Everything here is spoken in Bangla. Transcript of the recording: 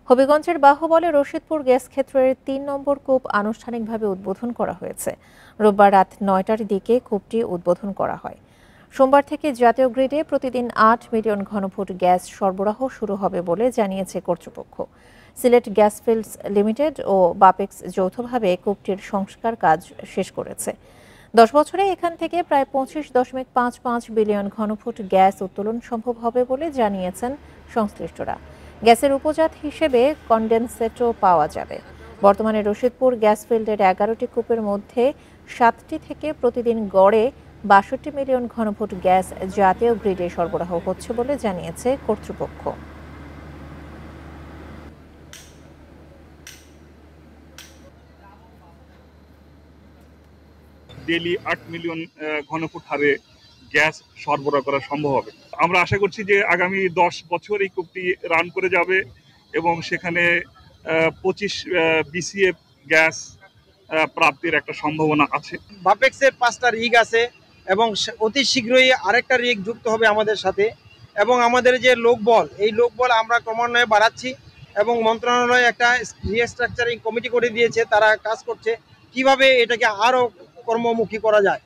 হবিগঞ্জের বাহুবলে রশিদপুর গ্যাস ক্ষেত্রের ৩ নম্বর কূপ আনুষ্ঠানিকভাবে উদ্বোধন করা হয়েছে। রোববার রাত ৯টার দিকে কূপটি উদ্বোধন করা হয়। সোমবার থেকে জাতীয় গ্রিডে প্রতিদিন ৮ মিলিয়ন ঘনফুট গ্যাস সরবরাহ শুরু হবে বলে জানিয়েছে কর্তৃপক্ষ। সিলেট গ্যাস ফিল্ডস লিমিটেড ও বাপেক্স যৌথভাবে কূপটির সংস্কার কাজ শেষ করেছে। ১০ বছরে এখান থেকে প্রায় ২৫.৫৫ বিলিয়ন ঘনফুট গ্যাস উত্তোলন সম্ভব হবে বলে জানিয়েছেন সংশ্লিষ্টরা। গ্যাসের উপজাত হিসেবে কনডেনসেটও পাওয়া যাবে। বর্তমানে রশিদপুর গ্যাস ফিল্ডের ১১টি কূপের মধ্যে ৭টি থেকে প্রতিদিন গড়ে ৬২ মিলিয়ন ঘনফুট গ্যাস জাতীয় গ্রিডে সরবরাহ হচ্ছে বলে জানিয়েছে কর্তৃপক্ষ। ডেইলি ৮ মিলিয়ন ঘনফুট হারে গ্যাস সরবরাহ করা সম্ভব হবে। আমরা আশা করছি যে আগামী ১০ বছর এই কূপটি রান করে যাবে এবং সেখানে ২৫ বিসিএফ গ্যাস প্রাপ্তির একটা সম্ভাবনা আছে। বাপেক্সের ৫টা রিগ আছে এবং অতি শীঘ্রই আরেকটা রিগ যুক্ত হবে আমাদের সাথে। এবং আমাদের যে লোকবল, এই লোকবল আমরা ক্রমান্বয়ে বাড়াচ্ছি এবং মন্ত্রণালয় একটা রিস্ট্রাকচারিং কমিটি করে দিয়েছে, তারা কাজ করছে কিভাবে এটাকে আরও কর্মমুখী করা যায়।